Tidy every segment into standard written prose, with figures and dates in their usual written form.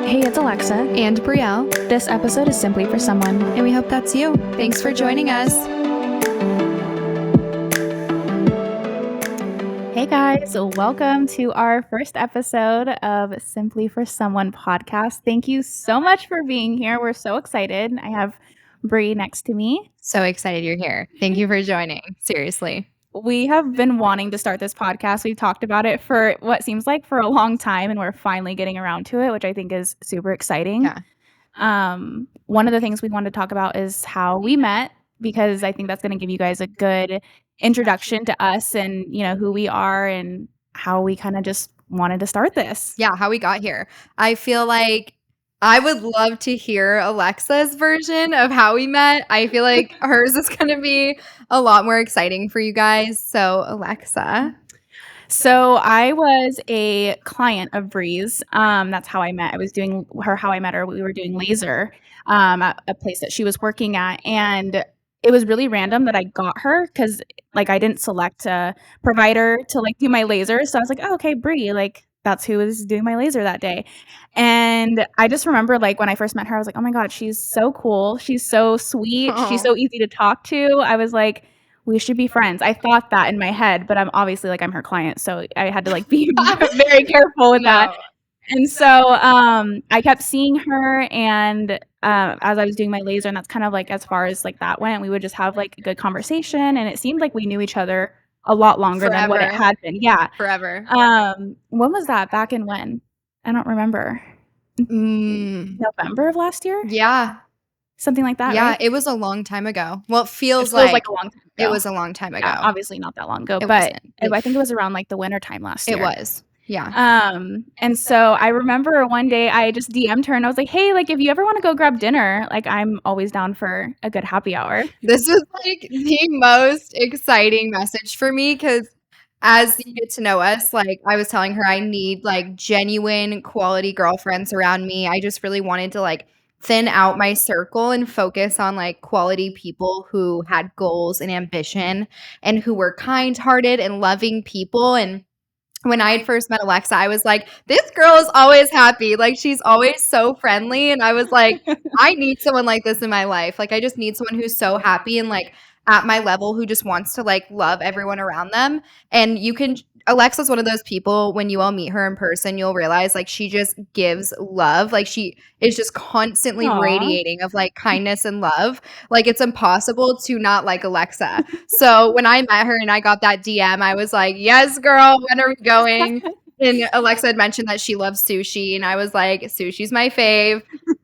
Hey, it's Alexa. And Brielle. This episode is simply for someone. And we hope that's you. Thanks for joining us. Hey guys, welcome to our first episode of Simply for Someone podcast. Thank you so much for being here. We're so excited. I have Bri next to me. So excited you're here. Thank you for joining. Seriously. We have been wanting to start this podcast. We've talked about it for what seems like for a long time, and we're finally getting around to it, which I think is super exciting. Yeah. One of the things we wanted to talk about is how we met, because I think that's going to give you guys a good introduction to us and, you know, who we are and how we kind of just wanted to start this. Yeah, how we got here. I feel like I would love to hear Alexa's version of how we met. I feel like hers is going to be a lot more exciting for you guys. So, Alexa. So I was a client of Bri's. That's how I met. I was doing her, how I met her. We were doing laser at a place that she was working at. And it was really random that I got her because like I didn't select a provider to like do my laser. So I was like, oh, okay, Bri, like that's who was doing my laser that day. And I just remember like when I first met her, I was like, oh my God, she's so cool. She's so sweet. She's so easy to talk to. I was like, we should be friends. I thought that in my head, but I'm obviously like I'm her client, so I had to like be very careful with that. And so I kept seeing her, and as I was doing my laser, and that's kind of like as far as like that went, we would just have like a good conversation, and it seemed like we knew each other a lot longer than what it had been. Yeah, Forever. When was that? Back in when? I don't remember. November of last year? Yeah. Something like that, Yeah, right? It was a long time ago. Well, it feels like like a long time ago. It was a long time ago. Yeah, obviously not that long ago, It but wasn't. I think it was around like the winter time last year. It was. Yeah. And so I remember one day I just DM'd her and I was like, hey, like if you ever want to go grab dinner, like I'm always down for a good happy hour. This was like the most exciting message for me because as you get to know us, like I was telling her I need like genuine quality girlfriends around me. I just really wanted to like thin out my circle and focus on like quality people who had goals and ambition and who were kind-hearted and loving people. And when I had first met Alexa, I was like, this girl is always happy. Like, she's always so friendly. And I was like, I need someone like this in my life. Like, I just need someone who's so happy and like at my level who just wants to like love everyone around them. And Alexa's one of those people, when you all meet her in person, you'll realize like she just gives love. Like she is just constantly radiating of like kindness and love. Like it's impossible to not like Alexa. So when I met her and I got that DM, I was like, yes, girl, when are we going? And Alexa had mentioned that she loves sushi. And I was like, sushi's my fave.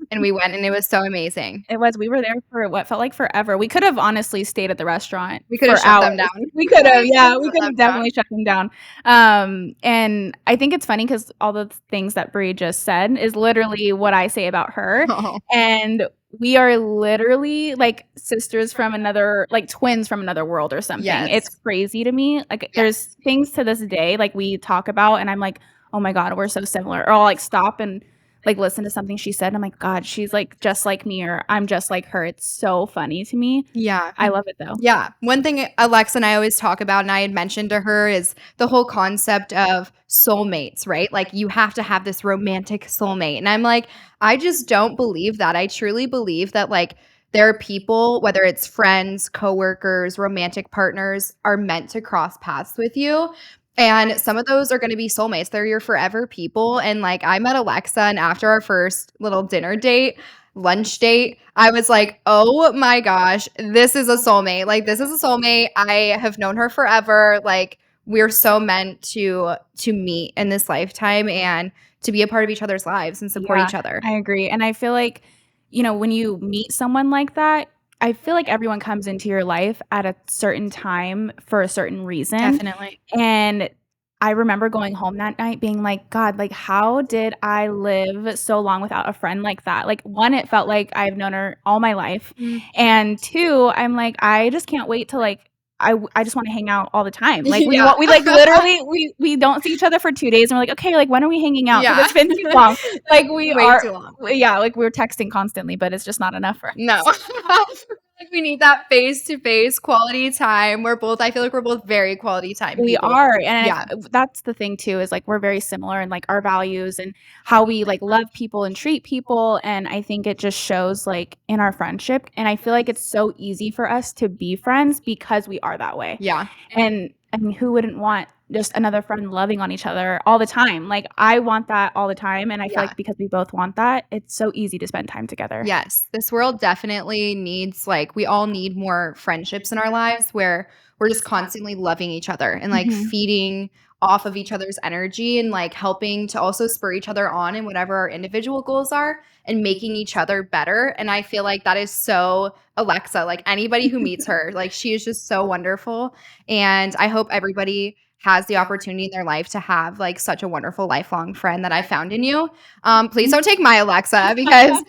And we went and it was so amazing. It was. We were there for what felt like forever. We could have honestly stayed at the restaurant. We could have shut them down. We could have. Yeah, we could have definitely shut them down. And I think it's funny because all the things that Bri just said is literally what I say about her. And we are literally like sisters from another, like twins from another world or something. Yes. It's crazy to me. Like there's things to this day like we talk about and I'm like, oh my God, we're so similar. Or I'll like stop and like listen to something she said and I'm like, God, she's like just like me or I'm just like her. It's so funny to me. Yeah. I love it though. Yeah. One thing Alexa and I always talk about and I had mentioned to her is the whole concept of soulmates, right? Like you have to have this romantic soulmate. And I'm like, I just don't believe that. I truly believe that like there are people, whether it's friends, coworkers, romantic partners, are meant to cross paths with you. And some of those are going to be soulmates. They're your forever people. And like I met Alexa and after our first little dinner date, lunch date, I was like, oh my gosh, this is a soulmate. Like this is a soulmate. I have known her forever. Like we're so meant to meet in this lifetime and to be a part of each other's lives and support each other. I agree. And I feel like, you know, when you meet someone like that, I feel like everyone comes into your life at a certain time for a certain reason. Definitely. And I remember going home that night being like, God, like how did I live so long without a friend like that? Like one, it felt like I've known her all my life. And two, I'm like, I just can't wait to like, I just want to hang out all the time. Like we like literally we don't see each other for 2 days and we're like, okay, like when are we hanging out? Because it's been too long. Like we Way too long. Yeah, like we're texting constantly, but it's just not enough for us. No. Like, we need that face-to-face quality time. I feel like we're both very quality time We people. are, and Yeah. that's the thing too, is, like, we're very similar in, like, our values and how we, like, love people and treat people, and I think it just shows, like, in our friendship, and I feel like it's so easy for us to be friends because we are that way, Yeah. and, I mean, who wouldn't want just another friend loving on each other all the time? Like, I want that all the time, and I feel Yeah. like because we both want that, it's so easy to spend time together. Yes, this world definitely needs we all need more friendships in our lives where we're just constantly loving each other and Mhm. feeding off of each other's energy and helping to also spur each other on in whatever our individual goals are and making each other better. And I feel like that is so Alexa, like anybody who meets her, she is just so wonderful. And I hope everybody has the opportunity in their life to have such a wonderful lifelong friend that I found in you. Please don't take my Alexa because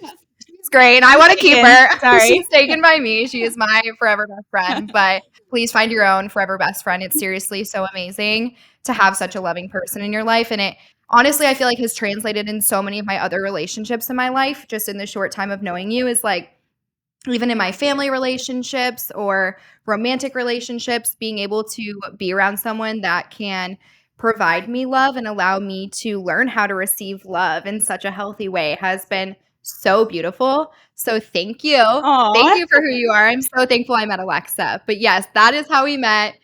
she's great and I want to keep Taken, her. sorry. She's taken by me. She is my forever best friend. But please find your own forever best friend. It's seriously so amazing to have such a loving person in your life. And it honestly, I feel like has translated in so many of my other relationships in my life, just in the short time of knowing you, is even in my family relationships or romantic relationships, being able to be around someone that can provide me love and allow me to learn how to receive love in such a healthy way has been so beautiful. So thank you. Thank Aw. you for who you are. I'm so thankful I met Alexa. But yes, that is how we met.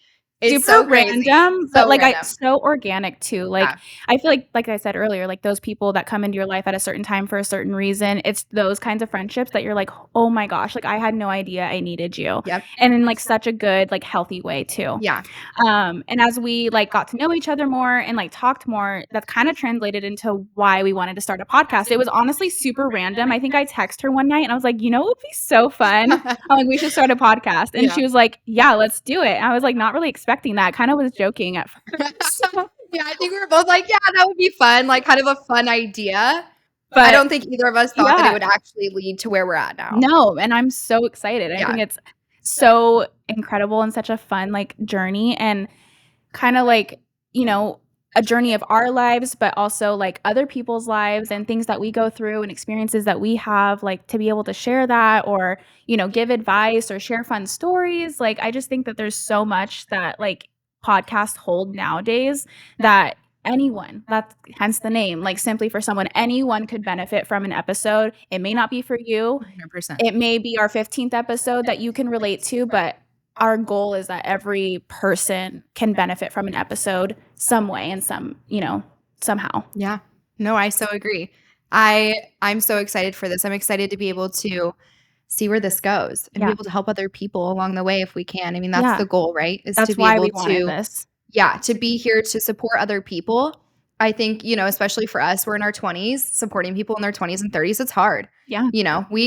It's Super so crazy. random, but, So like, random. so organic too, like, Yeah. I feel like I said earlier, like, those people that come into your life at a certain time for a certain reason, it's those kinds of friendships that you're like, "Oh my gosh, like, I had no idea I needed you," Yep. and in, like, such a good, like, healthy way too. Yeah. And as we, like, got to know each other more and, like, talked more, that kinda translated into why we wanted to start a podcast. It was honestly super random. I think I texted her one night and I was like, "You know what would be so fun?" I'm like, "We should start a podcast." And Yeah. she was like, "Yeah, let's do it." I was, like, not really expecting that, kinda was joking at first. Yeah, I think we were both like, "Yeah, that would be fun," kind of a fun idea. But I But don't think either of us thought that it yeah, would actually lead to where we're at now. no, and I'm so excited. I Yeah. think it's so incredible and such a fun, like, journey and kinda like, you know, a journey of our lives, but also, like, other people's lives and things that we go through and experiences that we have, like, to be able to share that or, give advice or share fun stories, like, I just think that there's so much that, like, podcasts hold nowadays that anyone that's hence the name, like, simply for someone, anyone could benefit from an episode. It may not be for you. 100%. It may be our 15th episode that you can relate to, but our goal is that every person can benefit from an episode some way and somehow. Yeah. No, I so agree. I'm so excited for this. I'm excited to be able to see where this goes and be Yeah. able to help other people along the way if we can. I mean, that's Yeah. the goal, right? Is to That's be why able we wanted to this. yeah, to be here to support other people. I think, especially for us, we're in our 20s, supporting people in their 20s and 30s, it's hard. Yeah.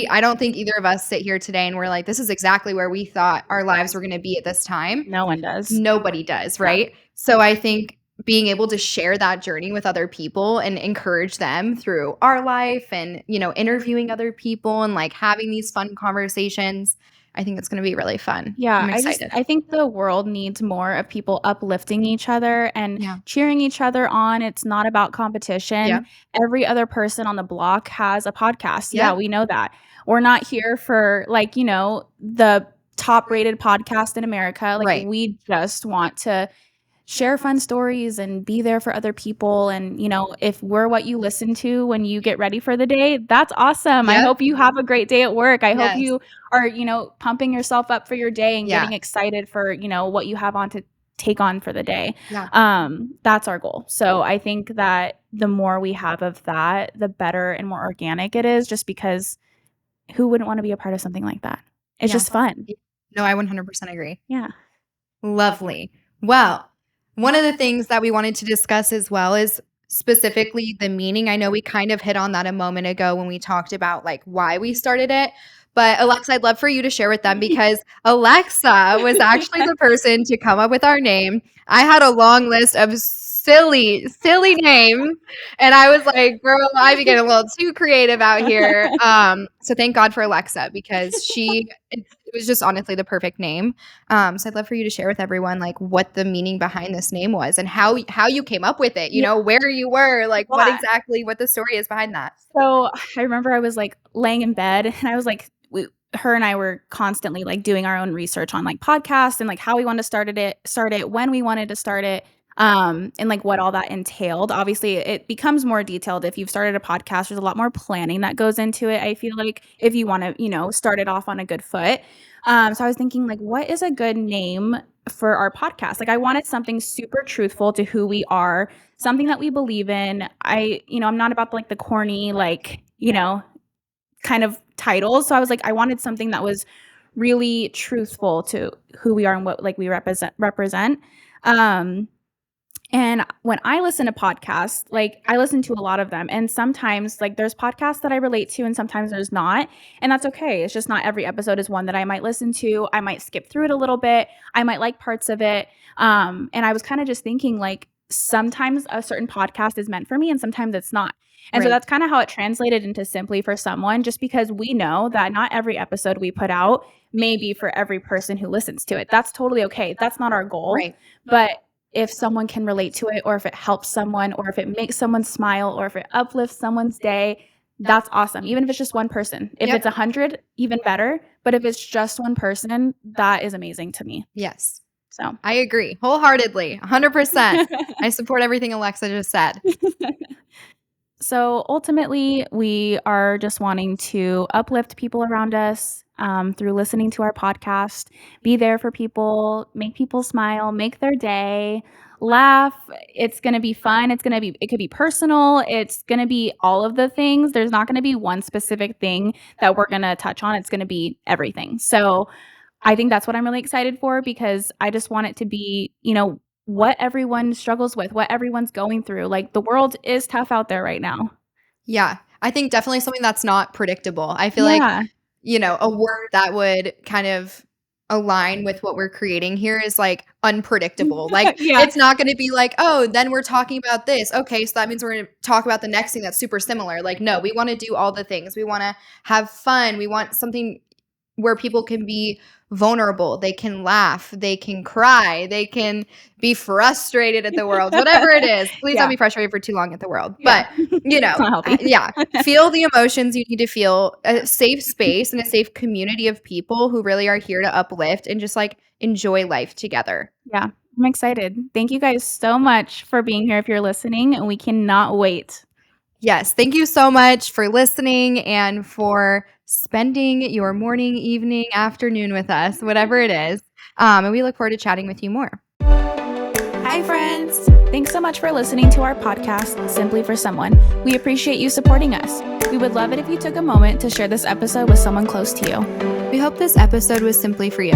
I don't think either of us sit here today and we're like, this is exactly where we thought our lives were going to be at this time. No one does. Nobody does, Yeah. right? So I think being able to share that journey with other people and encourage them through our life and, interviewing other people and having these fun conversations, I think it's going to be really fun. Yeah, I'm excited. I think the world needs more of people uplifting each other and Yeah. cheering each other on. It's not about Yeah. competition. Every other person on the block has a podcast. Yeah, Yeah. we know that. We're not here for the top rated podcast in America. Like Right. we just want to share fun stories and be there for other people and if we're what you listen to when you get ready for the day, that's awesome. I Yep. hope you have a great day at work. I hope Yes. you are pumping yourself up for your day and Yeah. getting excited for what you have on to take on for the day. Yeah. That's our goal. So I think that the more we have of that, the better and more organic it is, just because who wouldn't want to be a part of something like that? It's Yeah. just fun. No, I 100% agree. Yeah. Lovely. Well, one of the things that we wanted to discuss as well is specifically the meaning. I know we kind of hit on that a moment ago when we talked about why we started it. But Alexa, I'd love for you to share with them because Alexa was actually the person to come up with our name. I had a long list of silly, silly names. And I was like, girl, I be getting a little too creative out here. So thank God for Alexa because it was just honestly the perfect name. So I'd love for you to share with everyone what the meaning behind this name was and how you came up with it, where you were, Yeah. what the story is behind that. So I remember I was laying in bed and I was her and I were constantly like doing our own research on like podcasts and like how we wanted to start it, when we wanted to start it, and like what all that entailed. Obviously, it becomes more detailed if you've started a podcast. There's a lot more planning that goes into it. I feel like if you want to, start it off on a good foot. So I was thinking like, what is a good name for our podcast? Like I wanted something super truthful to who we are, something that we believe in. I'm not about like the corny, like, kind of titles. So I was like, I wanted something that was really truthful to who we are and what like we represent. And when I listen to podcasts, like I listen to a lot of them. And sometimes like there's podcasts that I relate to and sometimes there's not. And that's okay. It's just not every episode is one that I might listen to. I might skip through it a little bit. I might like parts of it. And I was kind of just thinking like sometimes a certain podcast is meant for me and sometimes it's not. And so Right. that's kind of how it translated into Simply for Someone, just because we know that not every episode we put out may be for every person who listens to it. That's totally okay. That's not our goal. Right. But if someone can relate to it, or if it helps someone, or if it makes someone smile, or if it uplifts someone's day, that's awesome. Even if it's just one person. If Yep. it's 100, even better. But if it's just one person, that is amazing to me. Yes. So I agree wholeheartedly, 100%. I support everything Alexa just said. So ultimately, we are just wanting to uplift people around us through listening to our podcast, be there for people, make people smile, make their day, laugh. It's going to be fun. It could be personal. It's going to be all of the things. There's not going to be one specific thing that we're going to touch on. It's going to be everything. So I think that's what I'm really excited for, because I just want it to be, what everyone struggles with, what everyone's going through. Like the world is tough out there right now. Yeah. I think definitely something that's not predictable. I feel like, Yeah. a word that would kind of align with what we're creating here is like unpredictable. Like Yeah. it's not going to be like, oh, then we're talking about this. Okay, so that means we're going to talk about the next thing that's super similar. Like, no, we want to do all the things. We want to have fun. We want something where people can be vulnerable. They can laugh. They can cry. They can be frustrated at the world, whatever it is. Please Yeah. don't be frustrated for too long at the world. Yeah. But, It's not healthy. yeah, feel the emotions you need to feel, a safe space and a safe community of people who really are here to uplift and just like enjoy life together. Yeah. I'm excited. Thank you guys so much for being here if you're listening, and we cannot wait. Yes, thank you so much for listening and for spending your morning, evening, afternoon with us, whatever it is. And we look forward to chatting with you more. Hi, friends. Thanks so much for listening to our podcast, Simply for Someone. We appreciate you supporting us. We would love it if you took a moment to share this episode with someone close to you. We hope this episode was simply for you.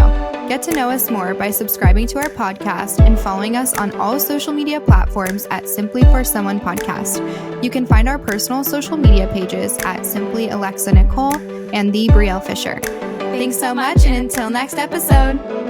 Get to know us more by subscribing to our podcast and following us on all social media platforms at Simply for Someone Podcast. You can find our personal social media pages at Simply Alexa Nicole and The Brielle Fisher. Thanks so much, and until next episode.